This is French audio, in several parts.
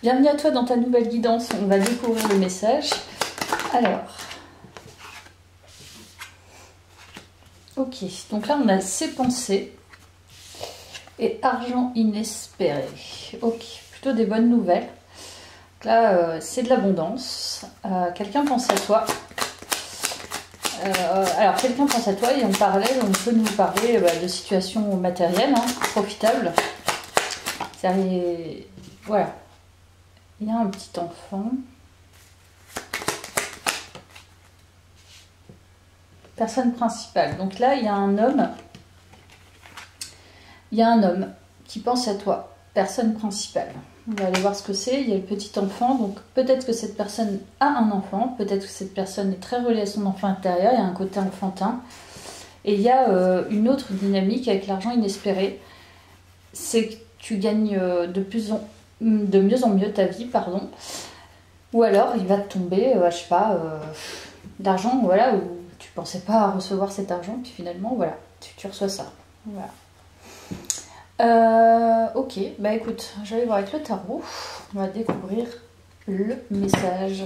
Bienvenue à toi dans ta nouvelle guidance. On va découvrir le message. Alors, ok, donc là on a ses pensées et argent inespéré. Ok, plutôt des bonnes nouvelles. Donc là, c'est de l'abondance. Quelqu'un pense à toi. Alors, quelqu'un pense à toi et en parallèle, on peut nous parler de situations matérielles, profitables. Voilà. Il y a un petit enfant. Personne principale. Donc là, il y a un homme. Il y a un homme qui pense à toi. Personne principale. On va aller voir ce que c'est. Il y a le petit enfant. Donc peut-être que cette personne a un enfant. Peut-être que cette personne est très reliée à son enfant intérieur. Il y a un côté enfantin. Et il y a une autre dynamique avec l'argent inespéré. C'est que tu gagnes de mieux en mieux ta vie, pardon. Ou alors il va te tomber, je sais pas, d'argent, voilà, où tu pensais pas recevoir cet argent, puis finalement, voilà, tu reçois ça. Voilà. Ok, bah écoute, je vais voir avec le tarot. On va découvrir le message.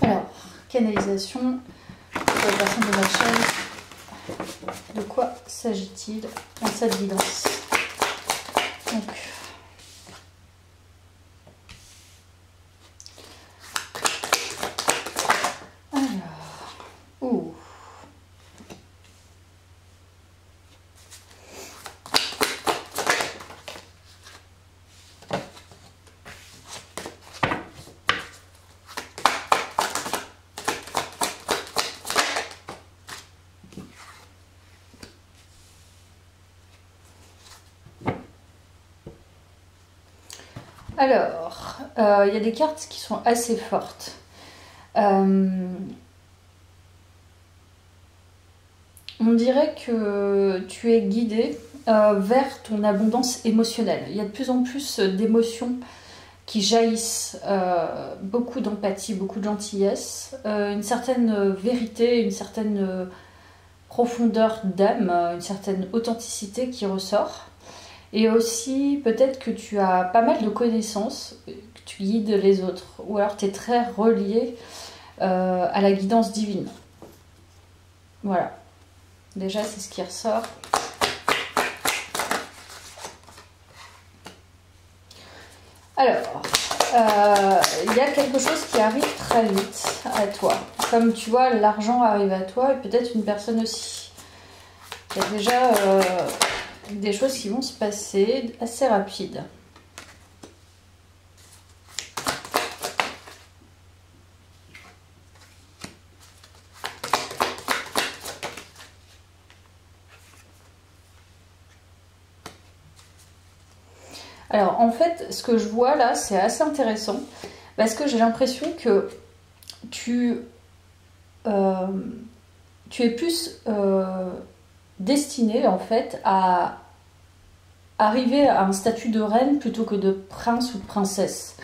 Alors, canalisation pour la personne de ma chaîne. De quoi s'agit-il dans cette guidance? Donc, Alors, il y a des cartes qui sont assez fortes. On dirait que tu es guidé vers ton abondance émotionnelle. Il y a de plus en plus d'émotions qui jaillissent, beaucoup d'empathie, beaucoup de gentillesse, une certaine vérité, une certaine profondeur d'âme, une certaine authenticité qui ressort. Et aussi, peut-être que tu as pas mal de connaissances, que tu guides les autres, ou alors tu es très relié à la guidance divine. Voilà. Déjà, c'est ce qui ressort. Alors, il y a quelque chose qui arrive très vite à toi. Comme tu vois, l'argent arrive à toi et peut-être une personne aussi. Il y a déjà des choses qui vont se passer assez rapides. Alors en fait, ce que je vois là, c'est assez intéressant parce que j'ai l'impression que tu es plus destiné en fait à arriver à un statut de reine plutôt que de prince ou de princesse.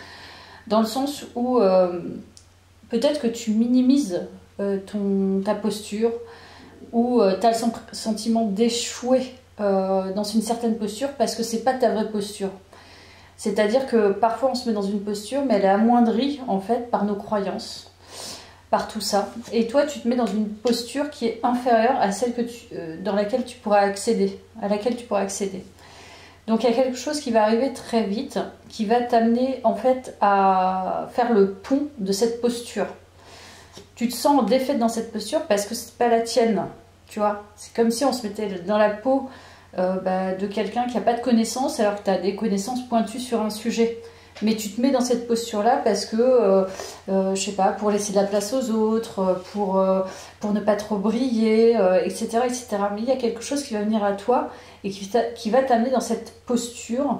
Dans le sens où peut-être que tu minimises ta posture ou tu as le sentiment d'échouer dans une certaine posture parce que c'est pas ta vraie posture. C'est-à-dire que parfois on se met dans une posture mais elle est amoindrie en fait par nos croyances, par tout ça. Et toi tu te mets dans une posture qui est inférieure à celle dans laquelle tu pourras accéder, Donc il y a quelque chose qui va arriver très vite, qui va t'amener en fait à faire le pont de cette posture. Tu te sens défaite dans cette posture parce que c'est pas la tienne, tu vois. C'est comme si on se mettait dans la peau de quelqu'un qui n'a pas de connaissances alors que tu as des connaissances pointues sur un sujet. Mais tu te mets dans cette posture-là parce que, je sais pas, pour laisser de la place aux autres, pour ne pas trop briller, etc., etc. Mais il y a quelque chose qui va venir à toi et qui va t'amener dans cette posture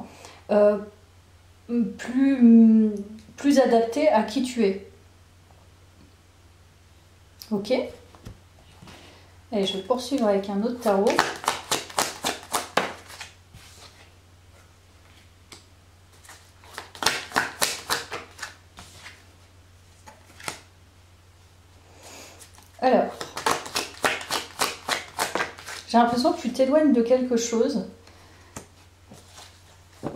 plus adaptée à qui tu es. Ok? Allez, je vais poursuivre avec un autre tarot. Alors, j'ai l'impression que tu t'éloignes de quelque chose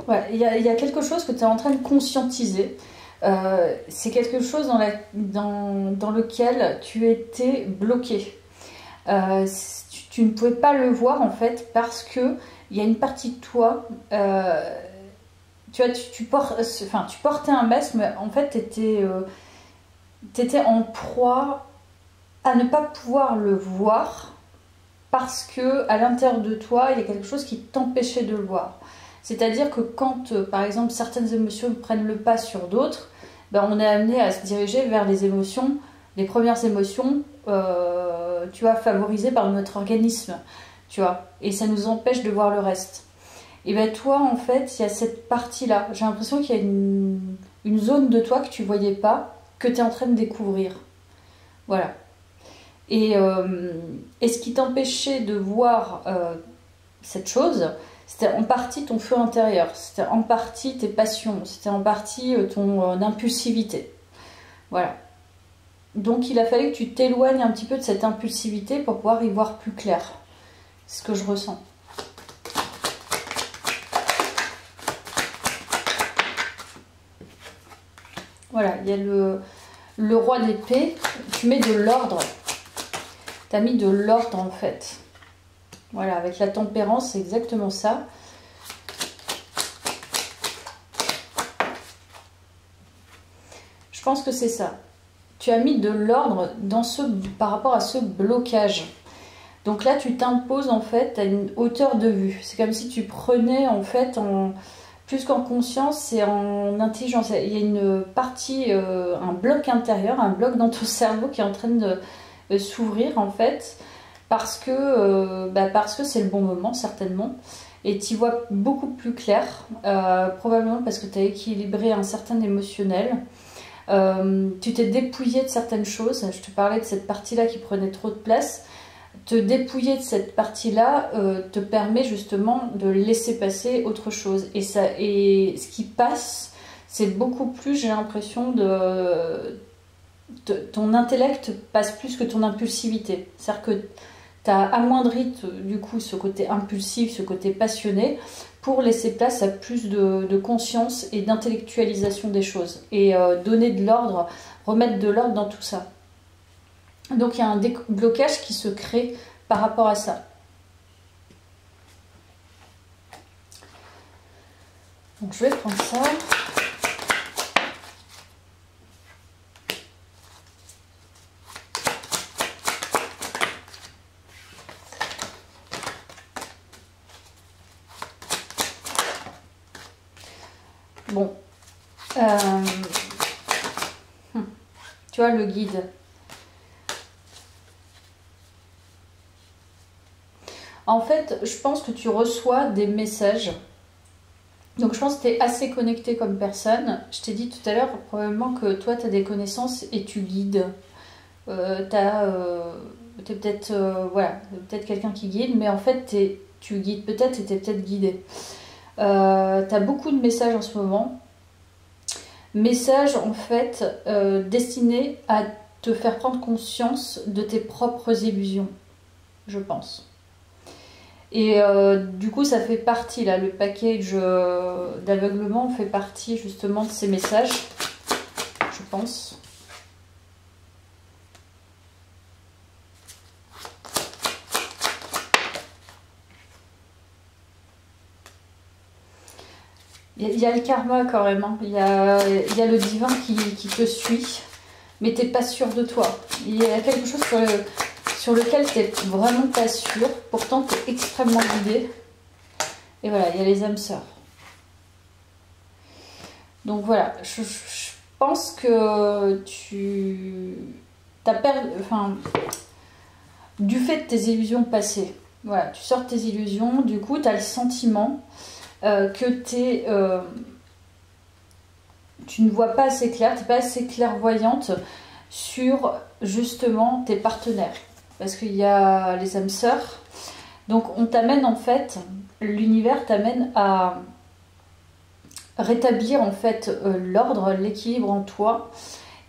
Ouais, il y a quelque chose que tu es en train de conscientiser. C'est quelque chose dans lequel tu étais bloqué. Tu ne pouvais pas le voir en fait parce que il y a une partie de toi, tu portais un masque, mais en fait tu étais en proie à ne pas pouvoir le voir parce que à l'intérieur de toi il y a quelque chose qui t'empêchait de le voir. C'est-à-dire que quand par exemple certaines émotions prennent le pas sur d'autres, ben, on est amené à se diriger vers les émotions, les premières émotions, tu vois, favorisées par notre organisme, tu vois, et ça nous empêche de voir le reste. Et ben toi, en fait, il y a cette partie-là. J'ai l'impression qu'il y a une zone de toi que tu voyais pas, que tu es en train de découvrir. Voilà. Et ce qui t'empêchait de voir cette chose, c'était en partie ton feu intérieur, c'était en partie tes passions, c'était en partie ton impulsivité. Voilà. Donc il a fallu que tu t'éloignes un petit peu de cette impulsivité pour pouvoir y voir plus clair. C'est ce que je ressens. Voilà, il y a le roi d'épée, tu mets de l'ordre. Tu as mis de l'ordre en fait. Voilà, avec la tempérance, c'est exactement ça. Je pense que c'est ça. Tu as mis de l'ordre par rapport à ce blocage. Donc là, tu t'imposes en fait à une hauteur de vue. C'est comme si tu prenais en fait, plus qu'en conscience, c'est en intelligence. Il y a une partie, un bloc intérieur, un bloc dans ton cerveau qui est en train de s'ouvrir en fait. Parce que c'est le bon moment, certainement. Et tu vois beaucoup plus clair, probablement parce que tu as équilibré un certain émotionnel. Tu t'es dépouillé de certaines choses. Je te parlais de cette partie-là qui prenait trop de place. Te dépouiller de cette partie-là te permet justement de laisser passer autre chose. Et ce qui passe, c'est beaucoup plus, j'ai l'impression, ton intellect passe plus que ton impulsivité. C'est-à-dire que tu as amoindri du coup ce côté impulsif, ce côté passionné, pour laisser place à plus de conscience et d'intellectualisation des choses. Et donner de l'ordre, remettre de l'ordre dans tout ça. Donc il y a un déblocage qui se crée par rapport à ça. Donc je vais prendre ça. Bon, tu vois le guide. En fait, je pense que tu reçois des messages. Donc je pense que tu es assez connecté comme personne. Je t'ai dit tout à l'heure probablement que toi tu as des connaissances et tu guides. T'es peut-être voilà, peut-être quelqu'un qui guide, mais en fait tu guides peut-être et tu es peut-être guidé. Tu as beaucoup de messages en ce moment. Messages en fait destinés à te faire prendre conscience de tes propres illusions, je pense. Et du coup ça fait partie, là, le package d'aveuglement fait partie justement de ces messages, je pense. Il y a le karma quand même, hein. Il y a le divin qui te suit, mais t'es pas sûr de toi. Il y a quelque chose sur lequel tu n'es vraiment pas sûr, pourtant tu es extrêmement guidé. Et voilà, il y a les âmes sœurs. Donc voilà, je pense que tu as perdu, enfin, du fait de tes illusions passées, voilà, tu sors de tes illusions, du coup tu as le sentiment que tu ne vois pas assez clair, tu n'es pas assez clairvoyante sur justement tes partenaires. Parce qu'il y a les âmes sœurs. Donc on t'amène en fait, l'univers t'amène à rétablir en fait l'ordre, l'équilibre en toi.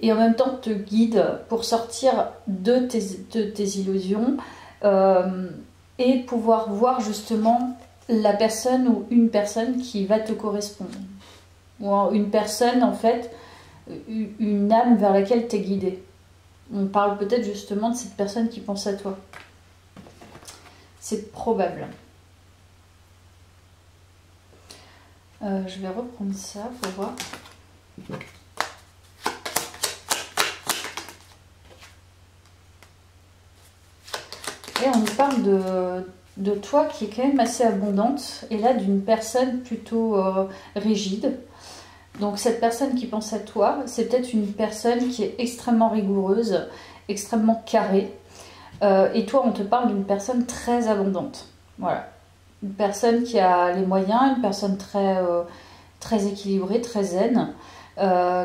Et en même temps te guide pour sortir de tes illusions et pouvoir voir justement la personne ou une personne qui va te correspondre. Ou une personne, en fait, une âme vers laquelle tu es guidé. On parle peut-être justement de cette personne qui pense à toi. C'est probable. Je vais reprendre ça, faut voir. Et on nous parle de toi qui est quand même assez abondante, et là d'une personne plutôt rigide. Donc cette personne qui pense à toi, c'est peut-être une personne qui est extrêmement rigoureuse, extrêmement carrée. Et toi, on te parle d'une personne très abondante. Voilà. Une personne qui a les moyens, une personne très équilibrée, très zen,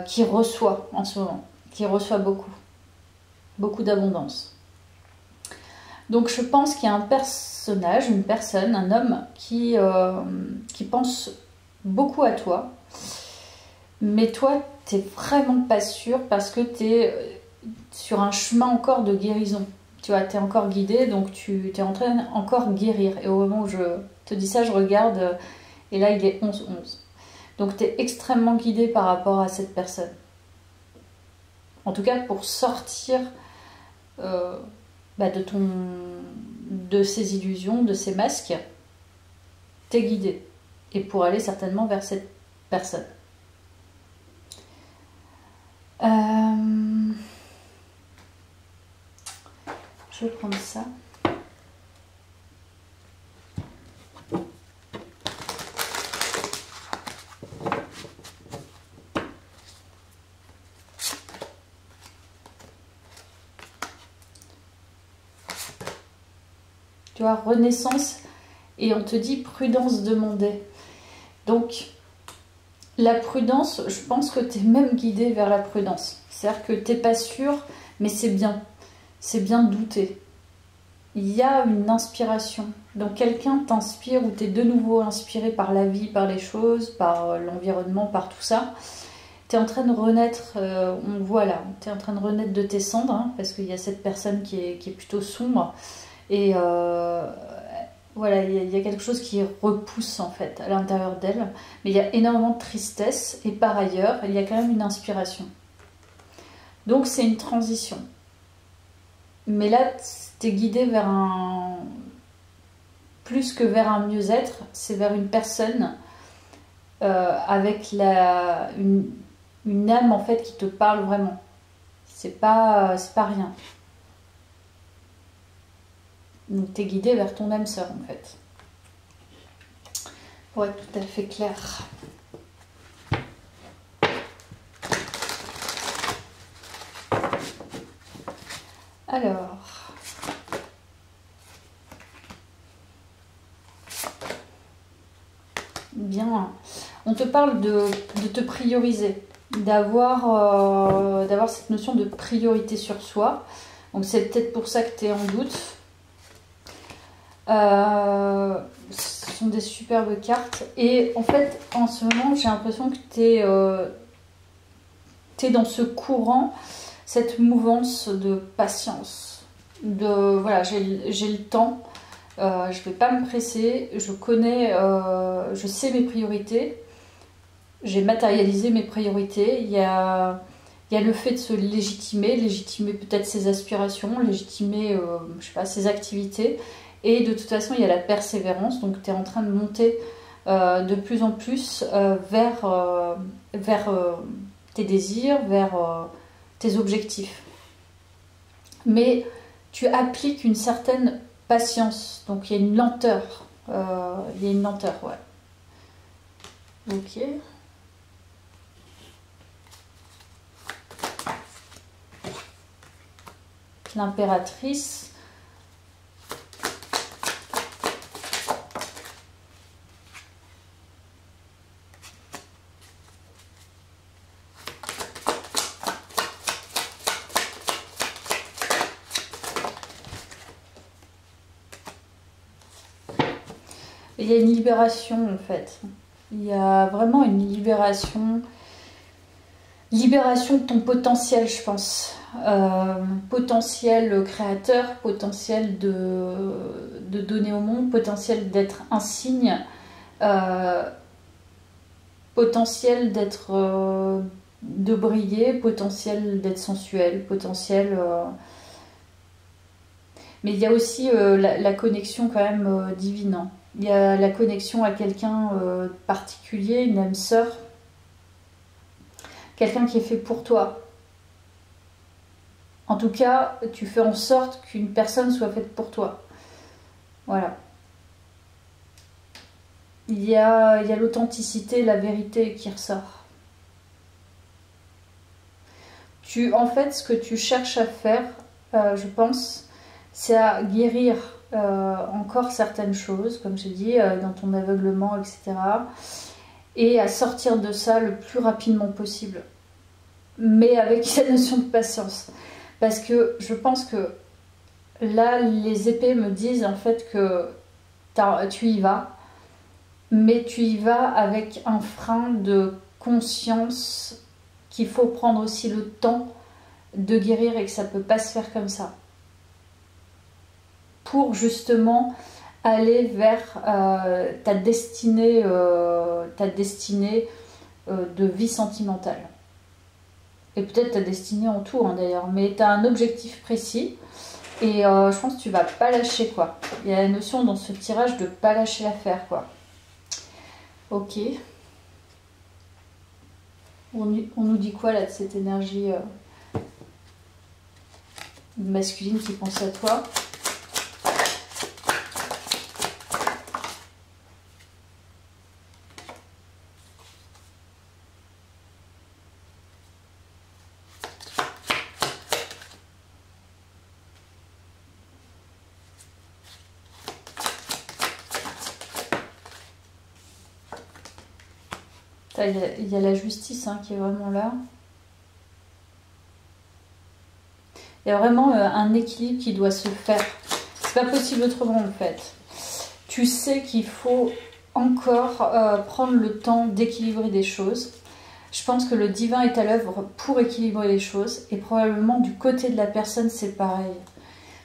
qui reçoit en ce moment, qui reçoit beaucoup. Beaucoup d'abondance. Donc je pense qu'il y a un personnage, une personne, un homme qui pense beaucoup à toi. Mais toi, tu n'es vraiment pas sûr parce que tu es sur un chemin encore de guérison. Tu vois, tu es encore guidé, donc tu es en train encore de guérir. Et au moment où je te dis ça, je regarde, et là, il est 11-11. Donc tu es extrêmement guidé par rapport à cette personne. En tout cas, pour sortir de ces illusions, de ces masques, tu es guidé. Et pour aller certainement vers cette personne. Je vais prendre ça. Tu vois, renaissance, et on te dit prudence demandée. Donc, la prudence, je pense que tu es même guidé vers la prudence. C'est-à-dire que tu n'es pas sûr, mais c'est bien. C'est bien de douter. Il y a une inspiration. Donc quelqu'un t'inspire ou tu es de nouveau inspiré par la vie, par les choses, par l'environnement, par tout ça. Tu es en train de renaître, on voit là, tu es en train de renaître de tes cendres, hein, parce qu'il y a cette personne qui est plutôt sombre. Et voilà, il y a quelque chose qui repousse en fait à l'intérieur d'elle. Mais il y a énormément de tristesse et par ailleurs, il y a quand même une inspiration. Donc c'est une transition. Mais là, tu es guidé vers un... Plus que vers un mieux-être, c'est vers une personne avec une âme en fait qui te parle vraiment. C'est pas rien. Donc tu es guidé vers ton âme sœur en fait. Pour être tout à fait clair. Alors... Bien. On te parle de te prioriser. D'avoir cette notion de priorité sur soi. Donc c'est peut-être pour ça que tu es en doute. Ce sont des superbes cartes. Et en fait, en ce moment, j'ai l'impression que tu es dans ce courant, cette mouvance de patience. Voilà, j'ai le temps. Je ne vais pas me presser. Je connais, je sais mes priorités. J'ai matérialisé mes priorités. Il y a le fait de se légitimer peut-être ses aspirations, légitimer je sais pas, ses activités. Et de toute façon, il y a la persévérance. Donc, tu es en train de monter de plus en plus vers tes désirs, vers tes objectifs. Mais tu appliques une certaine patience. Donc, il y a une lenteur. Il y a une lenteur, ouais. Ok. L'impératrice. Il y a une libération en fait. Il y a vraiment une libération libération de ton potentiel, je pense. Potentiel créateur, potentiel de donner au monde, potentiel d'être un signe, potentiel d'être de briller, potentiel d'être sensuel, potentiel... Mais il y a aussi la connexion quand même divine. Hein. Il y a la connexion à quelqu'un particulier, une âme sœur, quelqu'un qui est fait pour toi. En tout cas, tu fais en sorte qu'une personne soit faite pour toi. Voilà. Il y a l'authenticité, la vérité qui ressort. En fait, ce que tu cherches à faire, je pense, c'est à guérir encore certaines choses, comme j'ai dit, dans ton aveuglement, etc. Et à sortir de ça le plus rapidement possible. Mais avec la notion de patience. Parce que je pense que là, les épées me disent en fait que tu y vas, mais tu y vas avec un frein de conscience qu'il faut prendre aussi le temps de guérir et que ça ne peut pas se faire comme ça. Pour justement aller vers ta destinée de vie sentimentale. Et peut-être ta destinée en tout hein, d'ailleurs, mais tu as un objectif précis et je pense que tu vas pas lâcher quoi. Il y a la notion dans ce tirage de pas lâcher l'affaire quoi. Ok. On nous dit quoi là de cette énergie masculine qui pense à toi? Il y a la justice hein, qui est vraiment là. Il y a vraiment un équilibre qui doit se faire. C'est pas possible autrement en fait. Tu sais qu'il faut encore prendre le temps d'équilibrer des choses. Je pense que le divin est à l'œuvre pour équilibrer les choses. Et probablement du côté de la personne c'est pareil.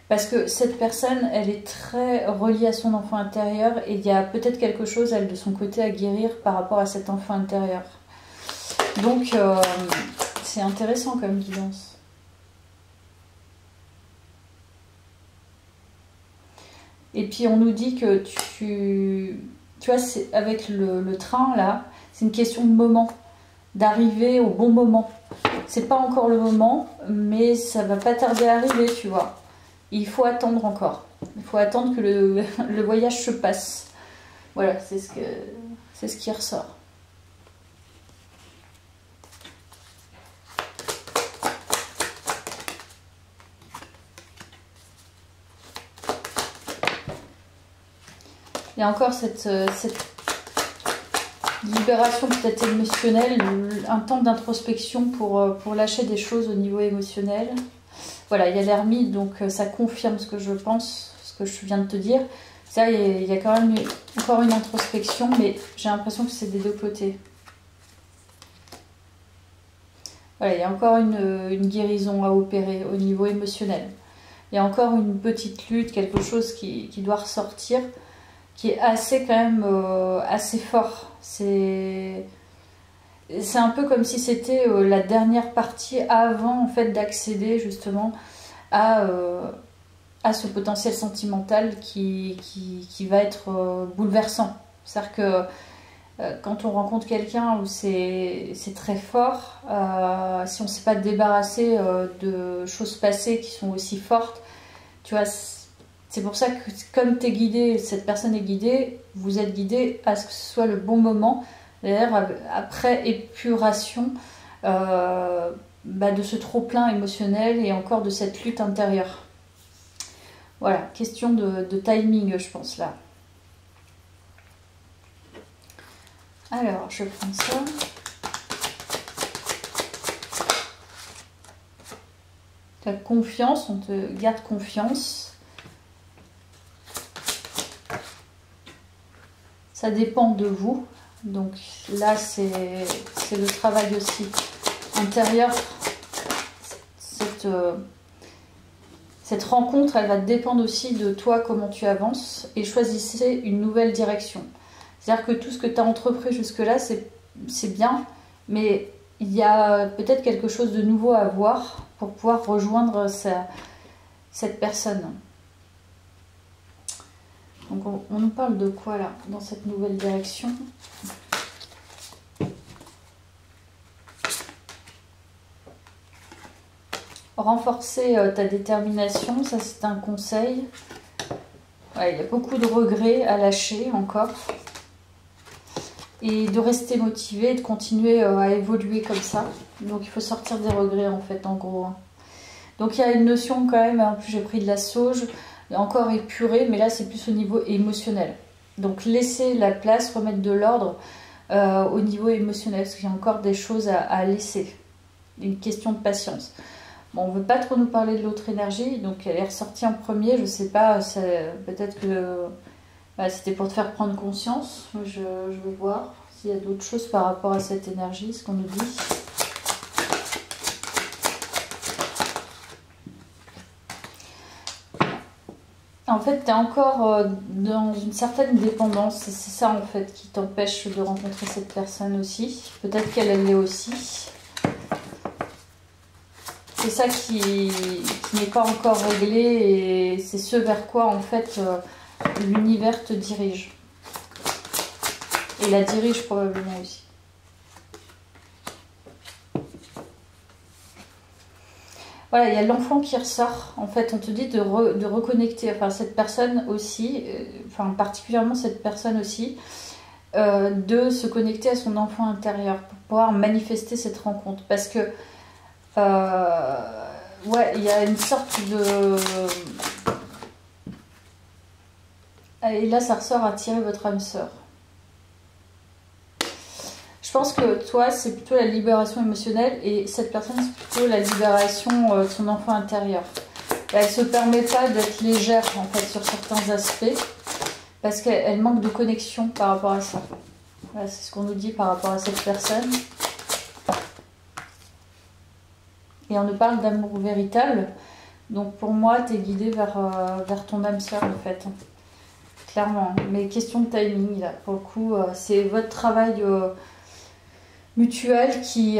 Parce que cette personne, elle est très reliée à son enfant intérieur et il y a peut-être quelque chose, elle, de son côté à guérir par rapport à cet enfant intérieur. Donc, c'est intéressant comme guidance. Et puis, on nous dit que tu vois, avec le train, là, c'est une question de moment, d'arriver au bon moment. C'est pas encore le moment, mais ça va pas tarder à arriver, tu vois. Il faut attendre encore. Il faut attendre que le voyage se passe. Voilà, c'est ce qui ressort. Il y a encore cette libération peut-être émotionnelle, un temps d'introspection pour lâcher des choses au niveau émotionnel. Voilà, il y a l'ermite, donc ça confirme ce que je pense, ce que je viens de te dire. Ça, il y a quand même encore une introspection, mais j'ai l'impression que c'est des deux côtés. Voilà, il y a encore une guérison à opérer au niveau émotionnel. Il y a encore une petite lutte, quelque chose qui doit ressortir, qui est assez quand même assez fort. C'est un peu comme si c'était la dernière partie avant en fait d'accéder justement à ce potentiel sentimental qui va être bouleversant. C'est-à-dire que quand on rencontre quelqu'un où c'est très fort, si on ne s'est pas débarrassé de choses passées qui sont aussi fortes, tu vois, c'est pour ça que comme tu es guidé, cette personne est guidée, vous êtes guidé à ce que ce soit le bon moment. D'ailleurs, après épuration de ce trop-plein émotionnel et encore de cette lutte intérieure. Voilà, question de timing, je pense, là. Alors, je prends ça. Tu as confiance, on te garde confiance. Ça dépend de vous. Donc là, c'est le travail aussi intérieure, cette rencontre, elle va dépendre aussi de toi, comment tu avances, et choisissez une nouvelle direction. C'est-à-dire que tout ce que tu as entrepris jusque-là, c'est bien, mais il y a peut-être quelque chose de nouveau à voir pour pouvoir rejoindre cette personne. Donc on nous parle de quoi là, dans cette nouvelle direction? Renforcer ta détermination, ça c'est un conseil. Ouais, il y a beaucoup de regrets à lâcher encore. Et de rester motivé et de continuer à évoluer comme ça. Donc il faut sortir des regrets en fait, en gros. Donc il y a une notion quand même, en plus j'ai pris de la sauge, encore épurée, mais là c'est plus au niveau émotionnel. Donc laisser la place, remettre de l'ordre au niveau émotionnel, parce qu'il y a encore des choses à laisser. Une question de patience. Bon, on ne veut pas trop nous parler de l'autre énergie, donc elle est ressortie en premier, je sais pas, peut-être que c'était pour te faire prendre conscience. Je vais voir s'il y a d'autres choses par rapport à cette énergie, ce qu'on nous dit. En fait, tu es encore dans une certaine dépendance, c'est ça en fait qui t'empêche de rencontrer cette personne aussi. Peut-être qu'elle l'est aussi. C'est ça qui n'est pas encore réglé et c'est ce vers quoi en fait l'univers te dirige. Et la dirige probablement aussi. Voilà, il y a l'enfant qui ressort. En fait, on te dit de reconnecter, enfin cette personne aussi, enfin particulièrement cette personne aussi, de se connecter à son enfant intérieur pour pouvoir manifester cette rencontre. Parce que ouais, il y a une sorte de... Et là, ça ressort à tirer votre âme sœur. Je pense que toi, c'est plutôt la libération émotionnelle et cette personne, c'est plutôt la libération de son enfant intérieur. Et elle ne se permet pas d'être légère, en fait, sur certains aspects parce qu'elle manque de connexion par rapport à ça. Voilà, c'est ce qu'on nous dit par rapport à cette personne. Et on nous parle d'amour véritable. Donc pour moi, tu es guidé vers ton âme sœur, en fait. Clairement. Mais question de timing, là, pour le coup, c'est votre travail mutuel qui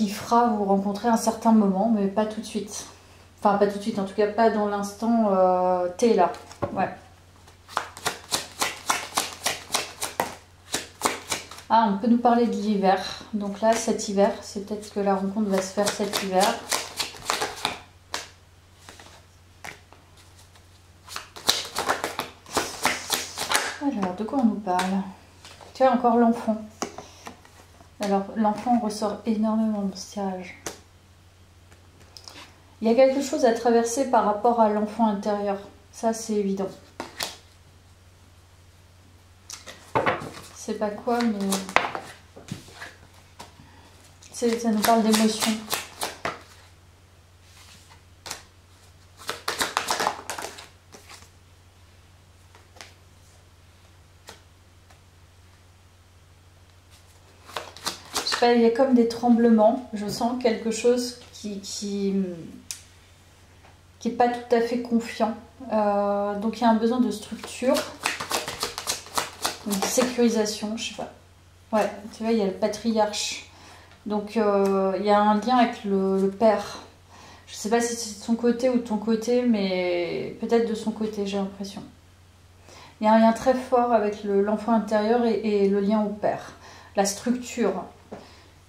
fera vous rencontrer à un certain moment, mais pas tout de suite. Enfin, pas tout de suite, en tout cas pas dans l'instant T, là. Ouais. Ah, on peut nous parler de l'hiver. Donc là, cet hiver, c'est peut-être que la rencontre va se faire cet hiver. Alors, de quoi on nous parle? Tu vois, encore l'enfant. Alors, l'enfant ressort énormément dans ce tirage. Il y a quelque chose à traverser par rapport à l'enfant intérieur. Ça, c'est évident. Je sais pas quoi, mais... ça nous parle d'émotion. Il y a comme des tremblements, je sens quelque chose qui est pas tout à fait confiant. Donc il y a un besoin de structure, de sécurisation, je sais pas. Ouais, tu vois, il y a le patriarche. Donc il y a un lien avec le père. Je sais pas si c'est de son côté ou de ton côté, mais peut-être de son côté, j'ai l'impression. Il y a un lien très fort avec l'enfant intérieur et le lien au père. La structure.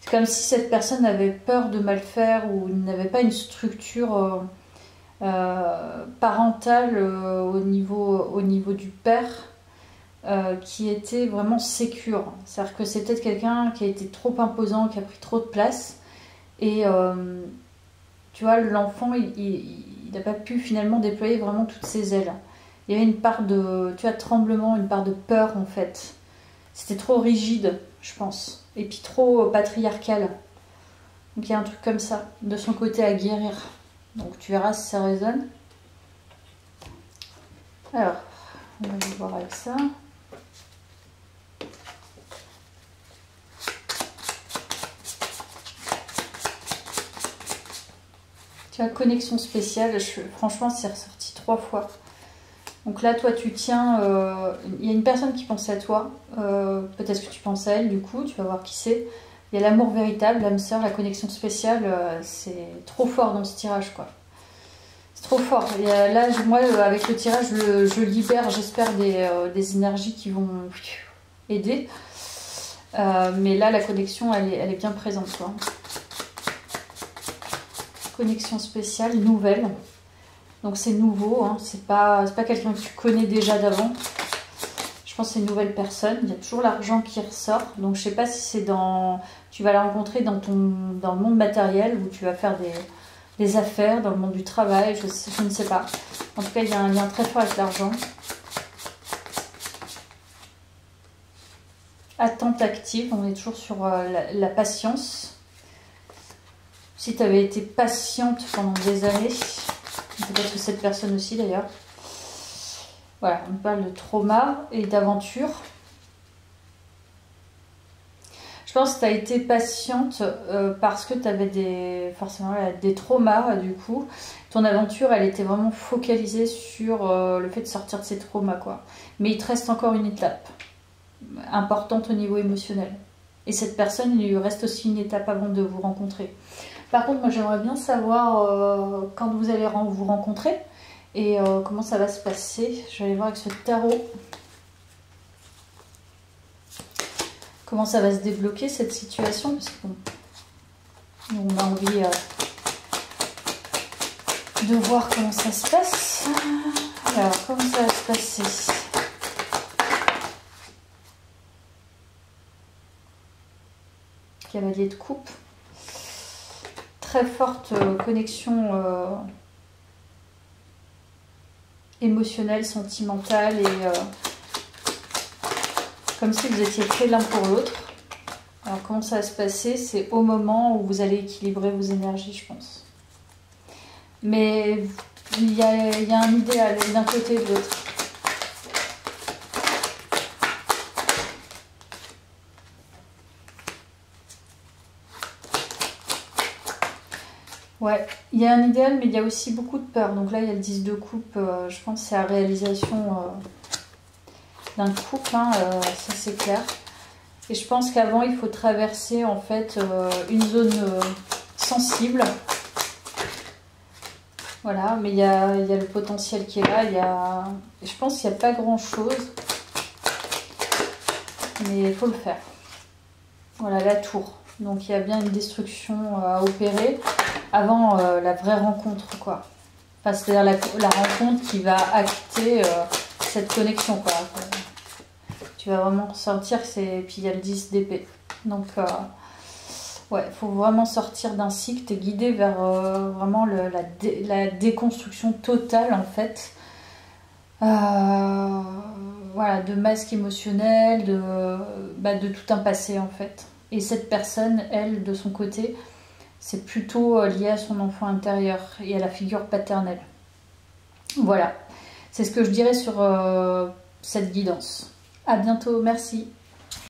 C'est comme si cette personne avait peur de mal faire ou n'avait pas une structure parentale au niveau du père qui était vraiment sécure. C'est-à-dire que c'est peut-être quelqu'un qui a été trop imposant, qui a pris trop de place. Et tu vois, l'enfant, il n'a pas pu finalement déployer vraiment toutes ses ailes. Il y avait une part de, tu vois, tremblement, une part de peur en fait. C'était trop rigide, je pense. Et puis trop patriarcal. Donc il y a un truc comme ça, de son côté à guérir. Donc tu verras si ça résonne. Alors, on va voir avec ça. Tu as connexion spéciale. Franchement, c'est ressorti 3 fois. Donc là, toi, tu tiens... Il y a une personne qui pense à toi. Peut-être que tu penses à elle, du coup. Tu vas voir qui c'est. Il y a l'amour véritable, l'âme sœur, la connexion spéciale. C'est trop fort dans ce tirage, quoi. C'est trop fort. Et là, moi, avec le tirage, je libère, j'espère, des énergies qui vont aider. Mais là, la connexion, elle est bien présente, quoi. Connexion spéciale, nouvelle. Donc c'est nouveau, hein. C'est pas quelqu'un que tu connais déjà d'avant. Je pense que c'est une nouvelle personne. Il y a toujours l'argent qui ressort. Donc je sais pas si c'est dans... Tu vas la rencontrer dans le monde matériel où tu vas faire des affaires, dans le monde du travail, je ne sais pas. En tout cas, il y a un lien très fort avec l'argent. Attente active, on est toujours sur la patience. Si tu avais été patiente pendant des années, peut-être que cette personne aussi d'ailleurs. Voilà, on parle de trauma et d'aventure. Je pense que tu as été patiente parce que tu avais forcément des traumas du coup. Ton aventure, elle était vraiment focalisée sur le fait de sortir de ces traumas, quoi. Mais il te reste encore une étape importante au niveau émotionnel. Et cette personne, il lui reste aussi une étape avant de vous rencontrer. Par contre, moi j'aimerais bien savoir quand vous allez vous rencontrer et comment ça va se passer. Je vais aller voir avec ce tarot comment ça va se débloquer cette situation. Parce que bon, on a envie de voir comment ça se passe. Alors, comment ça va se passer? Cavalier de coupe. Très forte connexion émotionnelle, sentimentale et comme si vous étiez faits l'un pour l'autre. Alors comment ça va se passer? C'est au moment où vous allez équilibrer vos énergies, je pense. Mais il y a un idéal d'un côté et de l'autre. Ouais, il y a un idéal, mais il y a aussi beaucoup de peur. Donc là, il y a le 10 de coupe. Je pense que c'est la réalisation d'un couple, hein, ça c'est clair. Et je pense qu'avant, il faut traverser en fait une zone sensible. Voilà, mais il y a le potentiel qui est là. Je pense qu'il n'y a pas grand-chose. Mais il faut le faire. Voilà, la tour. Donc il y a bien une destruction à opérer avant la vraie rencontre, quoi. Enfin, c'est-à-dire la rencontre qui va acter cette connexion, quoi. Tu vas vraiment ressortir, puis il y a le 10 d'épée. Donc, ouais, il faut vraiment sortir d'un cycle, t'es guidé vers vraiment la déconstruction totale, en fait. Voilà, de masques émotionnels, de tout un passé, en fait. Et cette personne, elle, de son côté, c'est plutôt lié à son enfant intérieur et à la figure paternelle. Voilà, c'est ce que je dirais sur cette guidance. À bientôt, merci.